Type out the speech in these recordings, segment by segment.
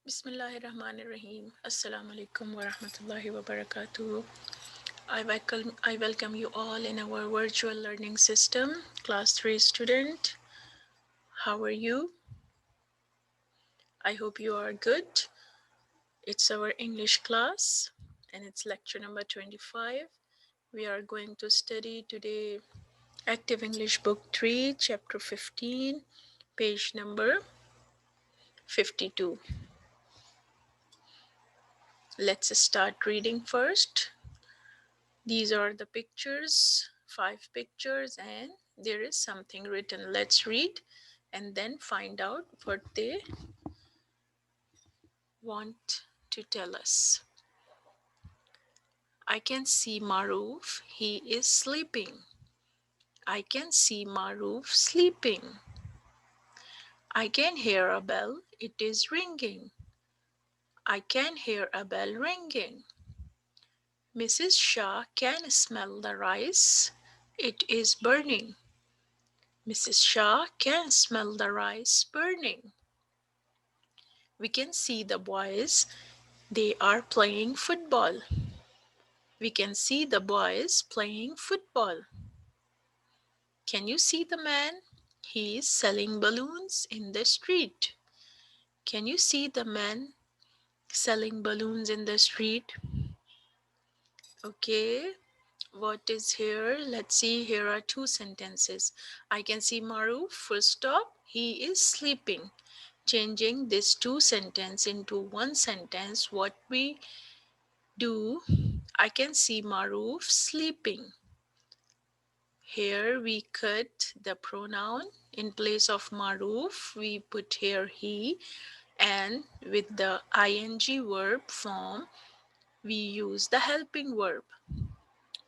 Bismillahirrahmanirrahim. Assalamu alaikum wa rahmatullahi wa barakatuh. I welcome you all in our virtual learning system. Class 3 student, how are you? I hope you are good. It's our English class and it's lecture number 25. We are going to study today Active English Book 3, Chapter 15, page number 52. Let's start reading first. These are the pictures, 5 pictures, and there is something written. Let's read and then find out what they want to tell us. I can see Maruf, he is sleeping. I can see Maruf sleeping. I can hear a bell, it is ringing. I can hear a bell ringing. Mrs. Shah can smell the rice, it is burning. Mrs. Shah can smell the rice burning. We can see the boys, they are playing football. We can see the boys playing football. Can you see the man? He is selling balloons in the street. Can you see the man selling balloons in the street? Okay, what is here? Let's see, here are 2 sentences. I can see Maruf, full stop, he is sleeping. Changing this 2 sentence into 1 sentence, what we do, I can see Maruf sleeping. Here we cut the pronoun. In place of Maruf, we put here he, and with the ing verb form, we use the helping verb.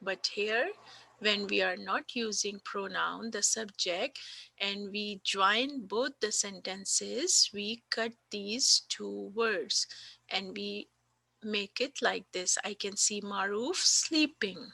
But here, when we are not using pronoun, the subject, and we join both the sentences, we cut these 2 words and we make it like this. I can see Maruf sleeping.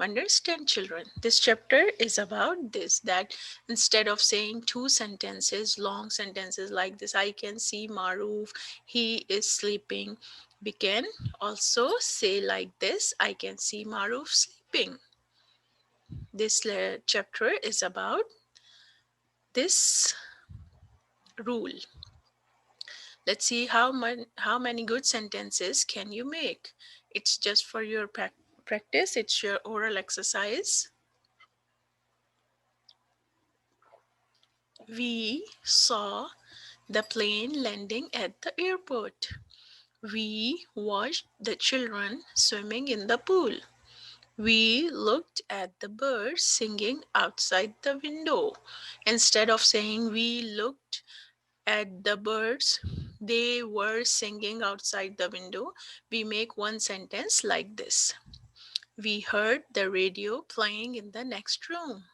Understand, children? This chapter is about this, that instead of saying 2 sentences, long sentences like this, I can see Maruf, he is sleeping. We can also say like this, I can see Maruf sleeping. This chapter is about this rule. Let's see how many good sentences can you make. It's just for your practice. It's your oral exercise. We saw the plane landing at the airport. We watched the children swimming in the pool. We looked at the birds singing outside the window. Instead of saying we looked at the birds, they were singing outside the window, we make 1 sentence like this. We heard the radio playing in the next room.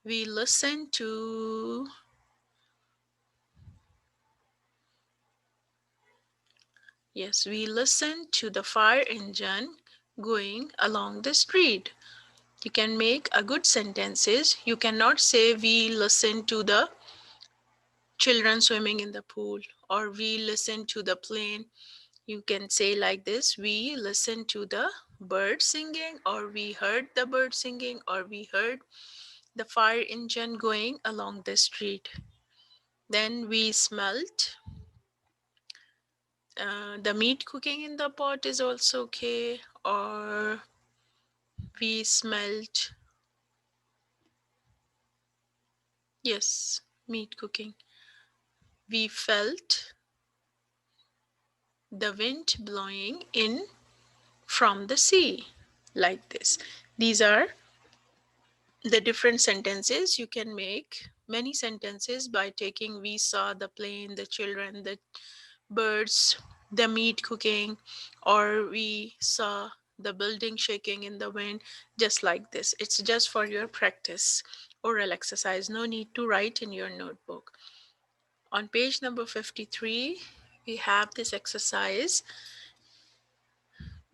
We listened to we listened to the fire engine going along the street. You can make a good sentences. You cannot say we listened to the children swimming in the pool or we listened to the plane. You can say like this, we listened to the bird singing, or we heard the bird singing, or we heard the fire engine going along the street. Then we smelt the meat cooking in the pot is also okay, or we smelt, yes, meat cooking. We felt the wind blowing in from the sea, like this. These are the different sentences. You can make many sentences by taking we saw the plane, the children, the birds, the meat cooking, or we saw the building shaking in the wind, just like this. It's just for your practice, oral exercise. No need to write in your notebook. On page number 53, we have this exercise.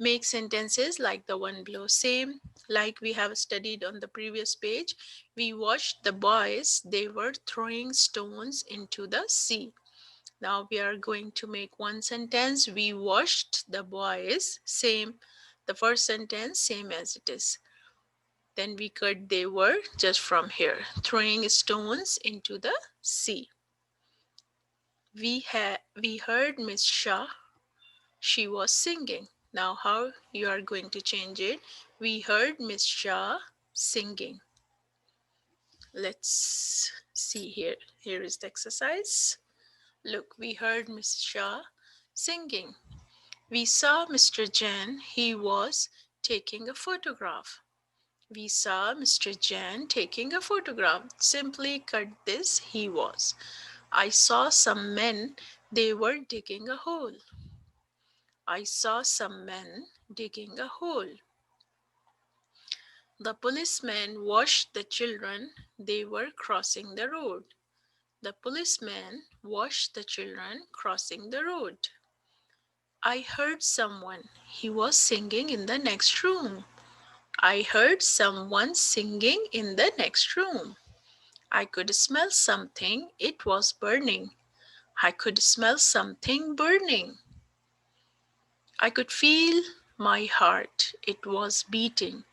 Make sentences like the one below. Same like we have studied on the previous page. We watched the boys, they were throwing stones into the sea. Now we are going to make one sentence. We washed the boys. Same. The first sentence, same as it is. Then we cut they were just from here, throwing stones into the sea. We heard Miss Shah. She was singing. Now how you are going to change it? We heard Miss Shah singing. Let's see here. Here is the exercise. Look, we heard Miss Shah singing. We saw Mr. Jain. He was taking a photograph. We saw Mr. Jain taking a photograph. Simply cut this, he was. I saw some men. They were digging a hole. I saw some men digging a hole. The policeman watched the children. They were crossing the road. The policeman watched the children crossing the road. I heard someone. He was singing in the next room. I heard someone singing in the next room. I could smell something. It was burning. I could smell something burning. I could feel my heart. It was beating.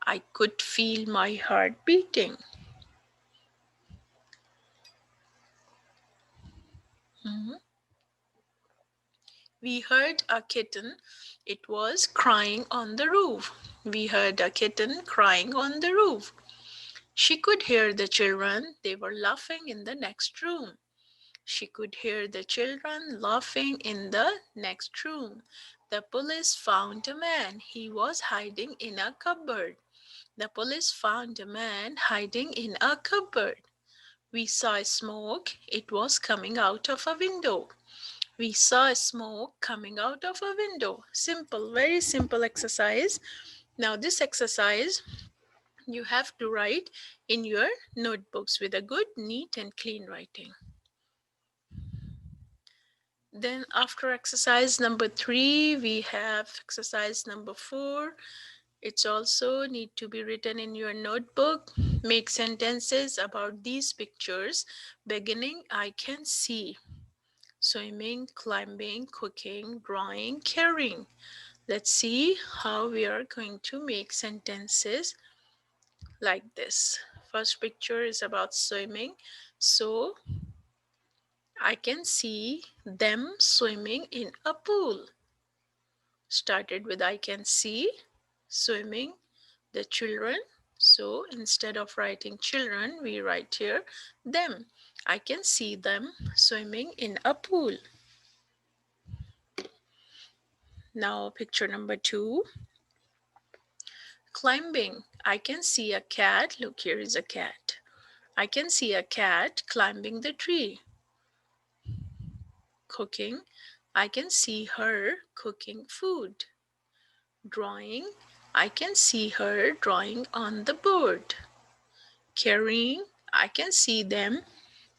I could feel my heart beating. Mhm. We heard a kitten. It was crying on the roof. We heard a kitten crying on the roof. She could hear the children. They were laughing in the next room. She could hear the children laughing in the next room. The police found a man. He was hiding in a cupboard. The police found a man hiding in a cupboard. We saw smoke. It was coming out of a window. We saw smoke coming out of a window. Simple, very simple exercise. Now, this exercise you have to write in your notebooks with a good, neat, and clean writing. Then after exercise number 3, we have exercise number 4. It's also need to be written in your notebook. Make sentences about these pictures. Beginning, I can see. Swimming, climbing, cooking, drawing, carrying. Let's see how we are going to make sentences like this. First picture is about swimming. So I can see them swimming in a pool. Started with I can see swimming the children. So instead of writing children, we write here them. I can see them swimming in a pool. Now picture number 2. Climbing. I can see a cat. Look, here is a cat. I can see a cat climbing the tree. Cooking. I can see her cooking food. Drawing. I can see her drawing on the board. Carrying. I can see them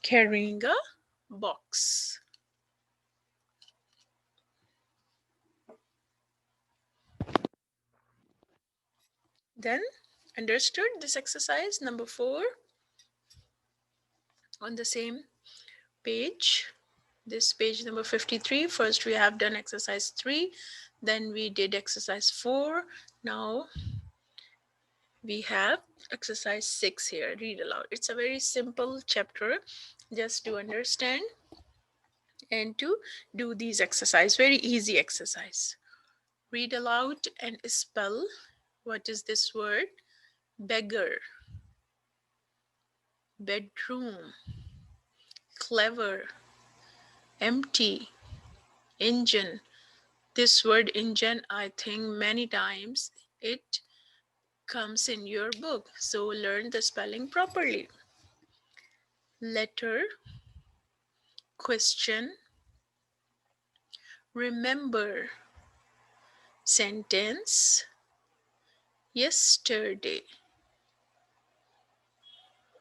carrying a box. Then, understood this exercise number 4 on the same page. This page number 53. First, we have done exercise 3. Then we did exercise 4. Now, we have exercise 6 here. Read aloud. It's a very simple chapter just to understand and to do these exercise. Very easy exercise. Read aloud and spell. What is this word? Beggar, bedroom, clever, empty, engine. This word engine, I think many times it comes in your book. So learn the spelling properly. Letter, question, remember, sentence, yesterday,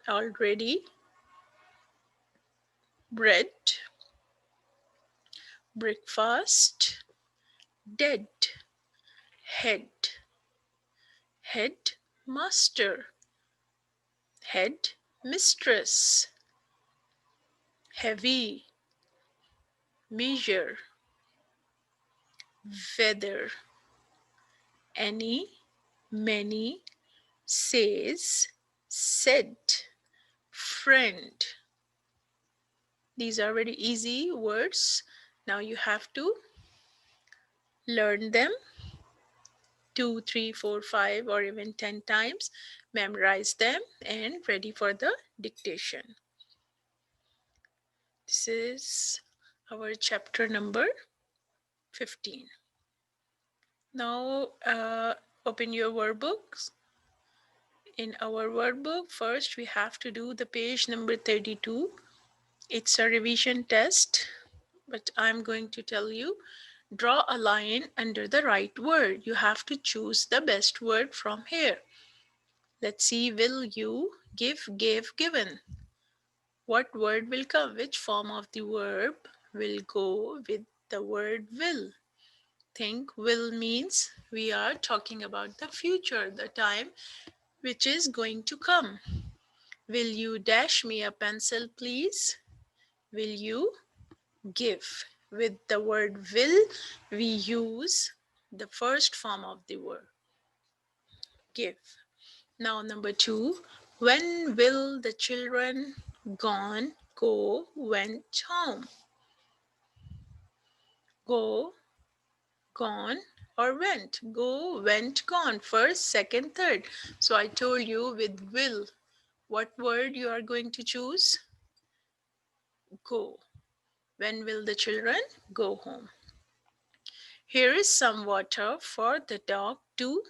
already, bread, breakfast, dead, head, head master, head mistress, heavy, measure, weather, any, many, says, said, friend. These are very easy words. Now you have to learn them 2, 3, 4, 5, or even 10 times, memorize them, and ready for the dictation. This is our chapter number 15. Now open your workbooks. In our workbook, first we have to do the page number 32. It's a revision test, but I'm going to tell you, draw a line under the right word. You have to choose the best word from here. Let's see, will, you, give, gave, given. What word will come? Which form of the verb will go with the word will? Think, will means we are talking about the future, the time which is going to come. Will you dash me a pencil, please? Will you give? With the word will, we use the first form of the word, give. Now, number 2, when will the children gone, go, went home? Go, gone, or went? Go, went, gone. First, second, third. So I told you with will, what word you are going to choose? Go. When will the children go home? Here is some water for the dog to.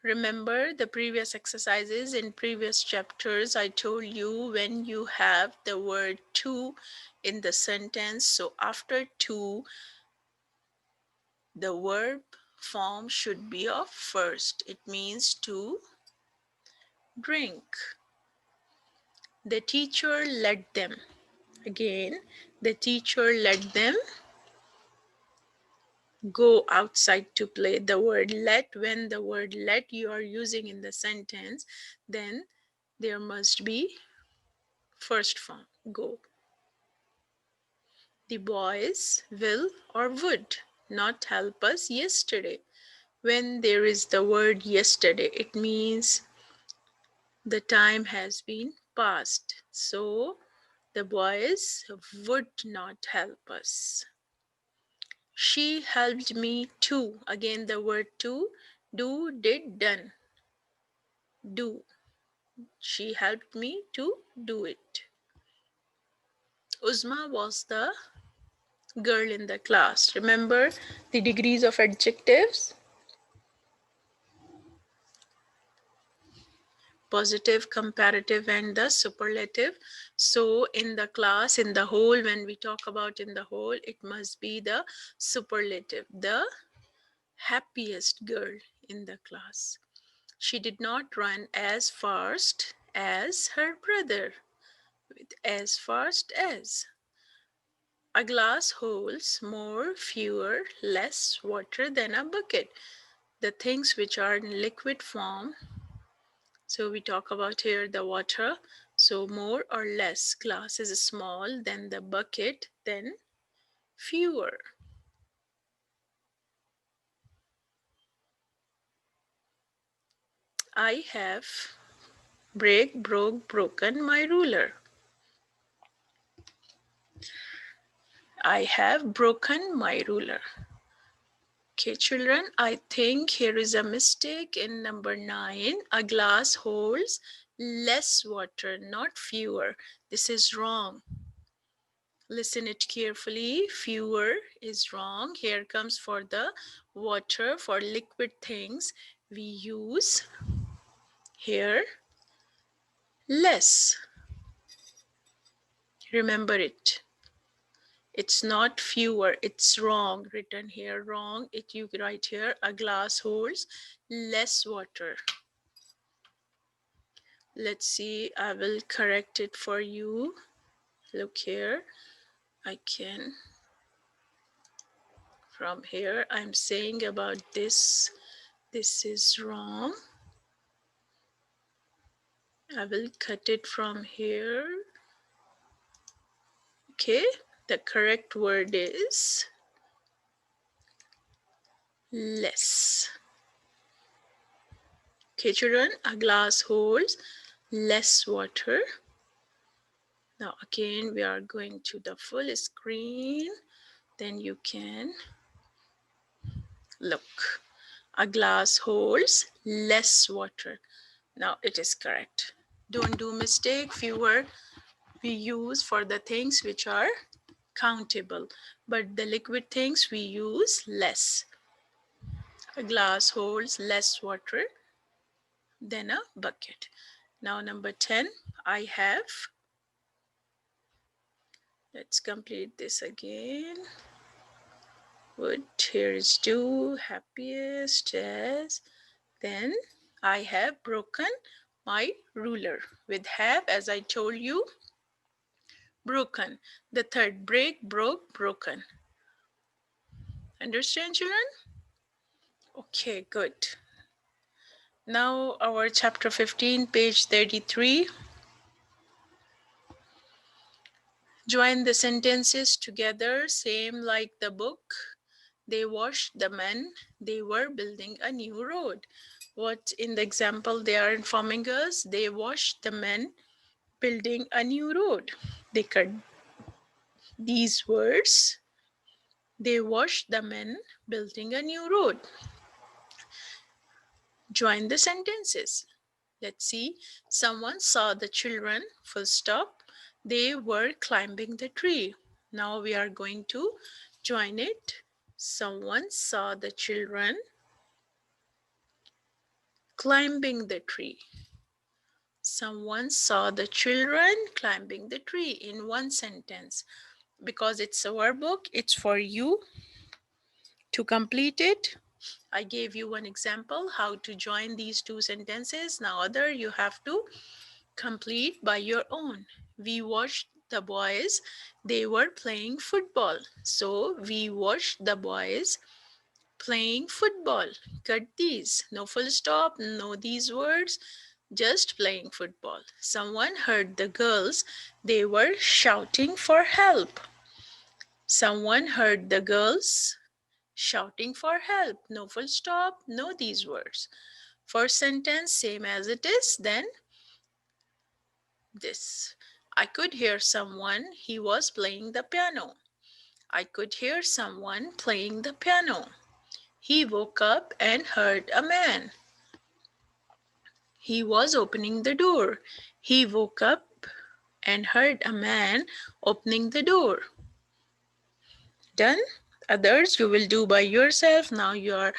Remember the previous exercises in previous chapters. I told you when you have the word to in the sentence, so after to, the verb form should be of first. It means to drink. The teacher let them. Again, the teacher let them go outside to play. The word let, when the word let you are using in the sentence, then there must be first form, go. The boys will or would not help us yesterday. When there is the word yesterday, it means the time has been passed. So the boys would not help us. She helped me too. Again, the word to, do, did, done. Do. She helped me to do it. Uzma was the girl in the class. Remember the degrees of adjectives? Positive, comparative, and the superlative. So in the class, in the whole, when we talk about in the whole, it must be the superlative, the happiest girl in the class. She did not run as fast as her brother, with as fast as. A glass holds more, fewer, less water than a bucket. The things which are in liquid form, so we talk about here the water, so more or less, glass is small, then the bucket, then fewer. I have broken my ruler. I have broken my ruler. Okay, children, I think here is a mistake in number 9. A glass holds less water, not fewer. This is wrong. Listen it carefully. Fewer is wrong. Here comes for the water, for liquid things. We use here less. Remember it. It's not fewer, it's wrong. Written here wrong. It you write here a glass holds less water. Let's see, I will correct it for you. Look here. I can, from here, I'm saying about this. This is wrong. I will cut it from here. Okay. The correct word is less. Okay, children, a glass holds less water. Now again, we are going to the full screen. Then you can look. A glass holds less water. Now it is correct. Don't do mistake. Fewer we use for the things which are countable, but the liquid things we use less. A glass holds less water than a bucket. Now number 10, I have. Let's complete this again. Would, here is do, happiest, yes. Then I have broken my ruler. With have, as I told you, broken. The third, break, broke, broken. Understand, children? Okay, good. Now our chapter 15, page 33. Join the sentences together, same like the book. They washed the men, they were building a new road. What in the example they are informing us? They washed the men building a new road. They cut these words. They washed the men building a new road. Join the sentences. Let's see. Someone saw the children, full stop. They were climbing the tree. Now we are going to join it. Someone saw the children climbing the tree. Someone saw the children climbing the tree in one sentence. Because it's a workbook, it's for you to complete it. I gave you one example how to join these two sentences. Now other you have to complete by your own. We watched the boys, they were playing football. So we watched the boys playing football. Cut these. No full stop, no these words, just playing football. Someone heard the girls, they were shouting for help. Someone heard the girls shouting for help. No full stop, no these words. First sentence, same as it is, then this. I could hear someone, he was playing the piano. I could hear someone playing the piano. He woke up and heard a man. He was opening the door. He woke up and heard a man opening the door. Done? Others you will do by yourself. Now you are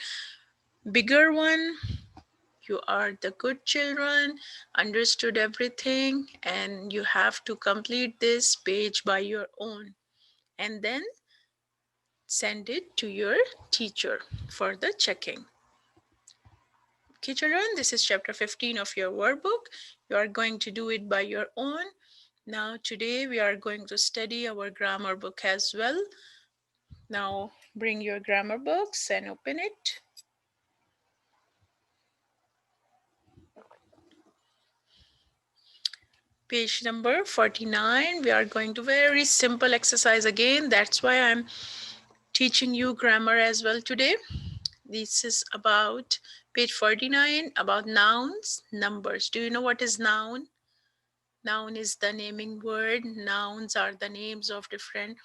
bigger one. You are the good children, understood everything, and you have to complete this page by your own. And then send it to your teacher for the checking. Okay, children, this is chapter 15 of your workbook. You are going to do it by your own. Now, today we are going to study our grammar book as well. Now, bring your grammar books and open it. Page number 49. We are going to very simple exercise again. That's why I'm teaching you grammar as well today. This is about page 49, about nouns, numbers. Do you know what is noun? Noun is the naming word. Nouns are the names of different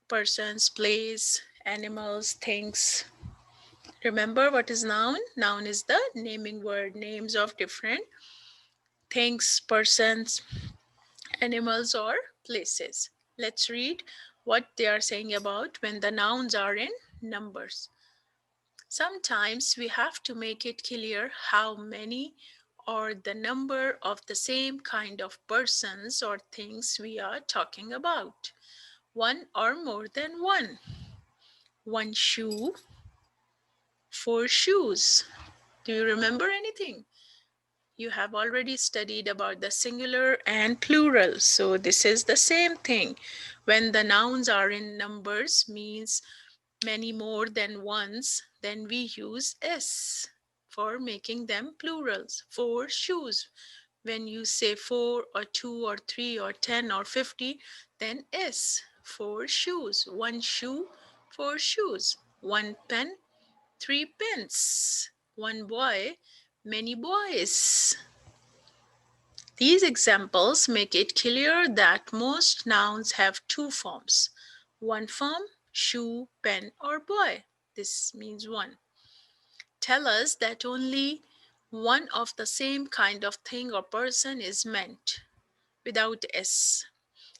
persons, place, animals, things. Remember what is noun? Noun is the naming word, names of different things, persons, animals, or places. Let's read what they are saying about when the nouns are in numbers. Sometimes we have to make it clear how many or the number of the same kind of persons or things we are talking about. One or more than one. One shoe, four shoes. Do you remember anything? You have already studied about the singular and plural. So this is the same thing. When the nouns are in numbers, means many more than ones, then we use S for making them plurals. Four shoes. When you say 4 or 2 or 3 or 10 or 50, then S. 4 shoes. One shoe, 4 shoes. One pen, 3 pens. One boy, many boys. These examples make it clear that most nouns have two forms. One form, shoe, pen, or boy. This means one. Tell us that only one of the same kind of thing or person is meant without S.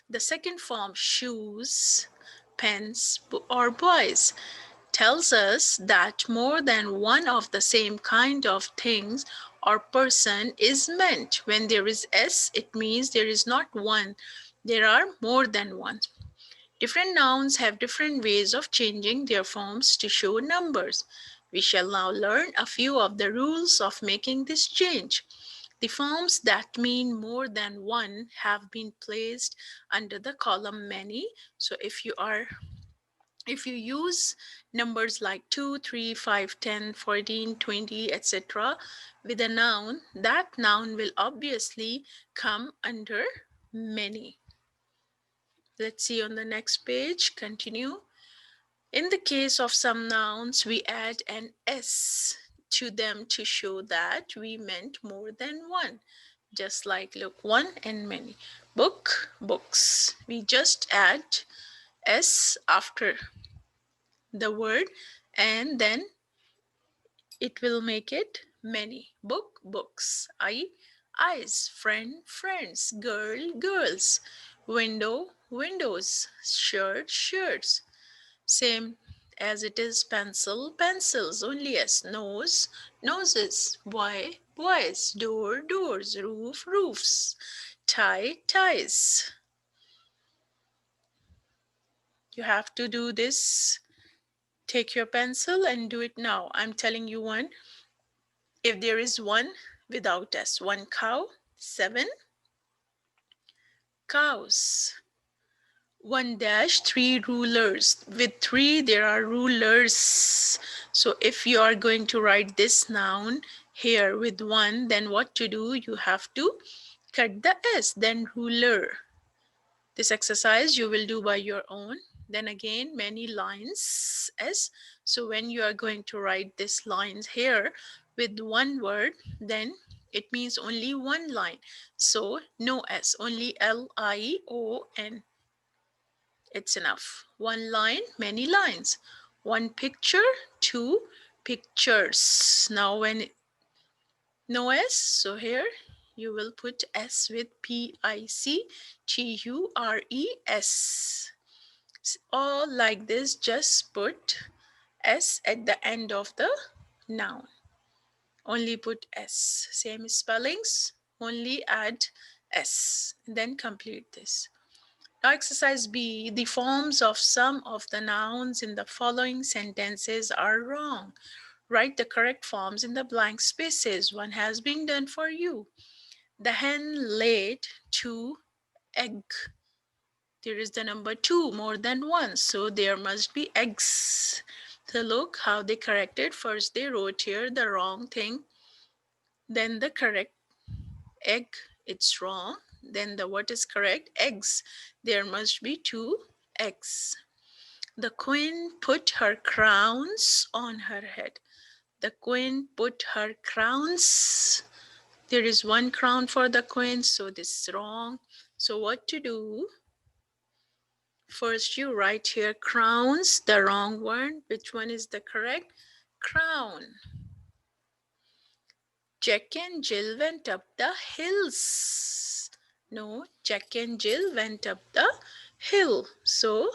The second form, shoes, pens, or boys, tells us that more than one of the same kind of things or person is meant. When there is S, it means there is not one, there are more than one. Different nouns have different ways of changing their forms to show numbers. We shall now learn a few of the rules of making this change. The forms that mean more than one have been placed under the column many. So if you use numbers like 2, 3, 5, 10, 14, 20, etc. with a noun, that noun will obviously come under many. Let's see on the next page. Continue. In the case of some nouns, we add an S to them to show that we meant more than one. Just like look, one and many. Book, books. We just add S after the word and then it will make it many. Book, books. Eye, eyes. Friend, friends. Girl, girls. Window, windows. Shirt, shirts. Same as it is pencil, pencils. Only as nose, noses. Boy, boys. Door, doors. Roof, roofs. Tie, ties. You have to do this. Take your pencil and do it now. I'm telling you one. If there is one without S, one cow, 7 cows. One dash, 3 rulers. With 3, there are rulers. So if you are going to write this noun here with 1, then what to do? You have to cut the S, then ruler. This exercise you will do by your own. Then again, many lines S. So when you are going to write this lines here with one word, then it means only one line. So no S, only Lion. It's enough. One line, many lines. One picture, 2 pictures. Now when no S, so here you will put S with Pictures. All like this, just put S at the end of the noun. Only put S. Same spellings, only add S. Then complete this. Now exercise B, the forms of some of the nouns in the following sentences are wrong. Write the correct forms in the blank spaces. One has been done for you. The hen laid 2 eggs. There is the number 2 more than one, so there must be eggs. So look how they corrected. First they wrote here the wrong thing, then the correct egg, it's wrong. Then the what is correct? Eggs. There must be 2 eggs. The queen put her crowns on her head. The queen put her crowns. There is one crown for the queen, so this is wrong. So what to do? First you write here crowns, the wrong one. Which one is the correct? Crown. Jack and Jill went up the hills. No, Jack and Jill went up the hill. So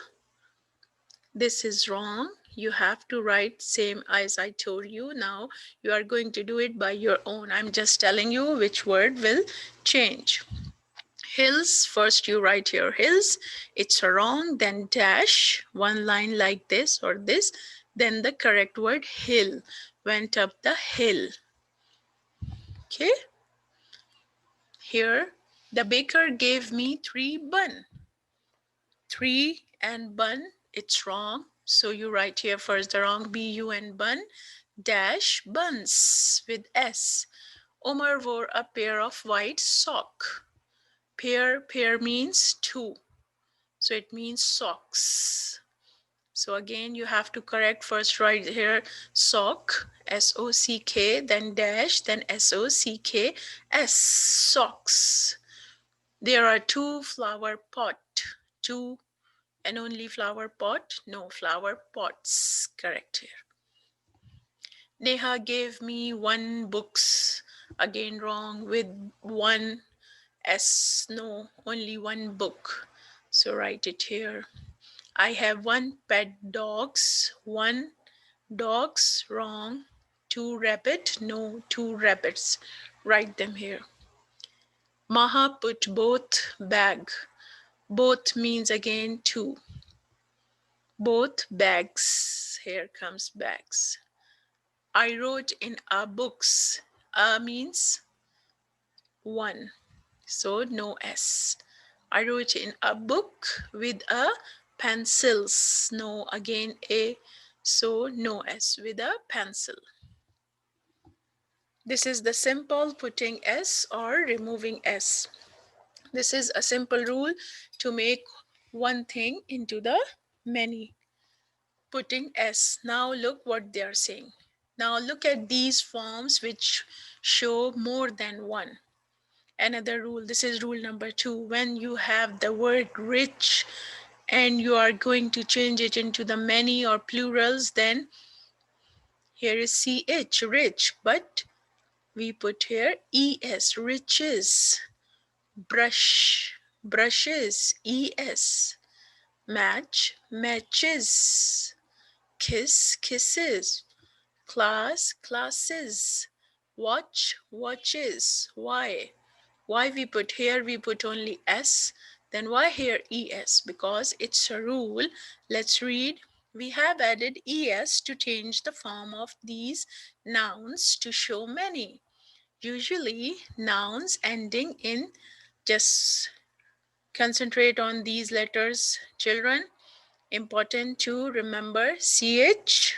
this is wrong. You have to write same as I told you. Now you are going to do it by your own. I'm just telling you which word will change. Hills, first you write here hills. It's wrong. Then dash, one line like this or this. Then the correct word hill. Went up the hill. Okay. Here, the baker gave me 3 bun. 3 and bun, it's wrong. So you write here first the wrong BU and bun, dash buns with S. Omar wore a pair of white sock. Pair means two. So it means socks. So again, you have to correct first right here sock, S-O-C-K, then dash, then S-O-C-K-S, socks. There are two flower pot, two and only flower pot, no flower pots, correct here. Neha gave me one books, again wrong with one S, no, only one book. So write it here. I have one pet dogs, one dogs, wrong. Two rabbit, no, two rabbits. Write them here. Maha put both bag. Both means again two. Both bags. Here comes bags. I wrote in our books. Means one. So no S. I wrote in a book with a pencils. No, again A. So no S with a pencil. This is the simple putting S or removing S. This is a simple rule to make one thing into the many. Putting S. Now look what they are saying. Now look at these forms which show more than one. Another rule, this is rule number 2. When you have the word rich and you are going to change it into the many or plurals, then here is CH, rich, but we put here ES, riches, brush, brushes, ES, match, matches, kiss, kisses, class, classes, watch, watches. Why we put here, we put only S, then why here ES? Because it's a rule. Let's read. We have added ES to change the form of these nouns to show many. Usually, nouns ending in, just concentrate on these letters, children. Important to remember CH,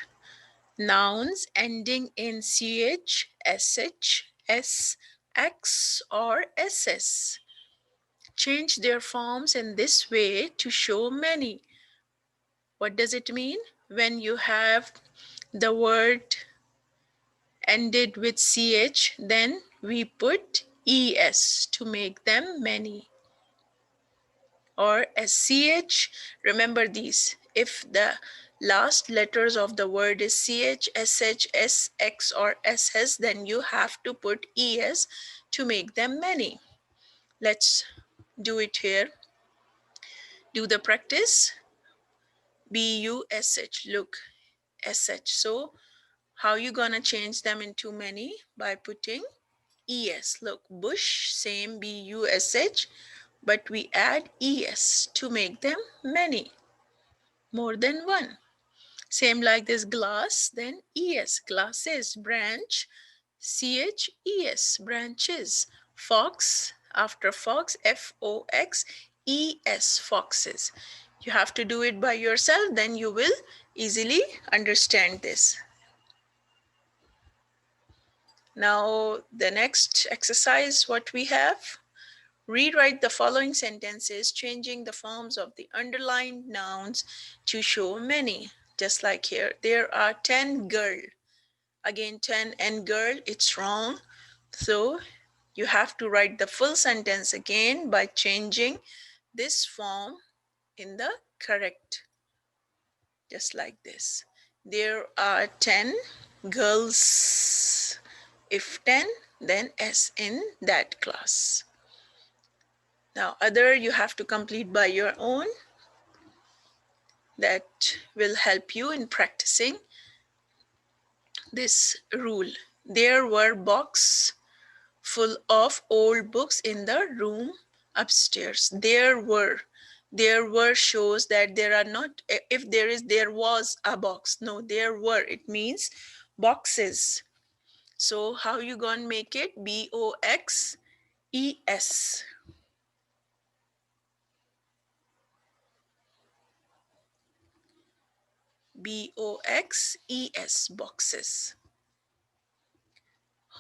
nouns ending in CH, SH, SX, or SS. Change their forms in this way to show many. What does it mean? When you have the word ended with ch, then we put es to make them many. Or sch, remember these. If the last letters of the word is ch, sh, sx, or ss, then you have to put es to make them many. Let's do it here. Do the practice. bush, look, sh. So how you gonna change them into many? By putting es. Look, bush, same bush, but we add es to make them many, more than one. Same like this glass, then es, glasses, branch, ches, branches, fox, after fox, fox, foxes. You have to do it by yourself, then you will easily understand this. Now, the next exercise, what we have, rewrite the following sentences, changing the forms of the underlined nouns to show many. Just like here, there are 10 girl. Again, 10 and girl, it's wrong. So you have to write the full sentence again by changing this form in the correct, just like this. There are 10 girls. If 10, then S in that class. Now, other you have to complete by your own. That will help you in practicing this rule. There were boxes full of old books in the room upstairs. There were shows that there are not, if there is, there was a box. No, there were, it means boxes. So how you gonna make it? boxes. boxes, boxes.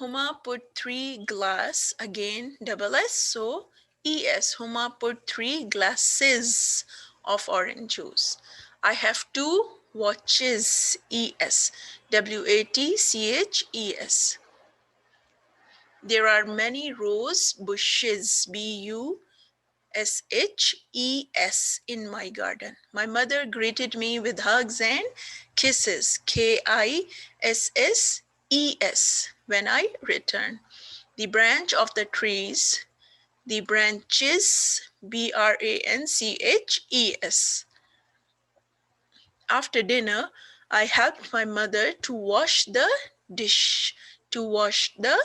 Huma put 3 glass, again double S, so ES. Huma put 3 glasses of orange juice. I have 2 watches, ES. WATCHES. There are many rose bushes, BUSHES, in my garden. My mother greeted me with hugs and kisses, KISSES, when I returned. The branch of the trees, the branches, BRANCHES. After dinner, I helped my mother to wash the dish, to wash the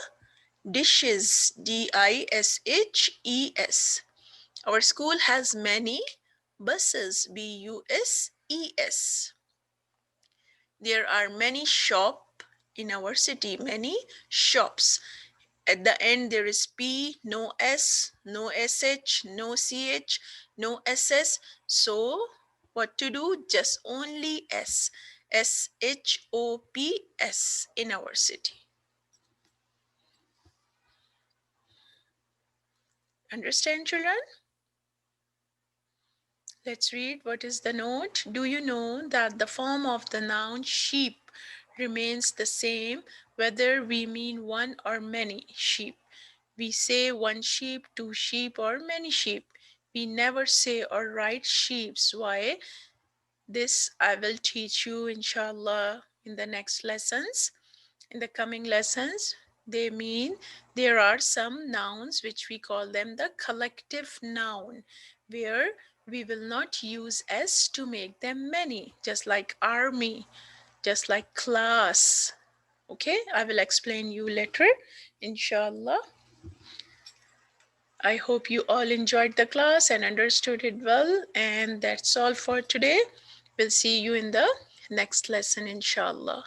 dishes, DISHES. Our school has many buses, BUSES. There are many shops in our city, many shops. At the end, there is P, no S, no SH, no CH, no SS. So, what to do? Just only S. SHOPS in our city. Understand, children? Let's read what is the note. Do you know that the form of the noun sheep remains the same whether we mean one or many sheep? We say one sheep, two sheep, or many sheep. We never say or write sheeps. Why? This I will teach you, inshallah, in the next lessons. In the coming lessons, they mean there are some nouns which we call them the collective noun, where we will not use s to make them many, just like army, just like class. Okay, I will explain you later, inshallah. I hope you all enjoyed the class and understood it well. And that's all for today. We'll see you in the next lesson, inshallah.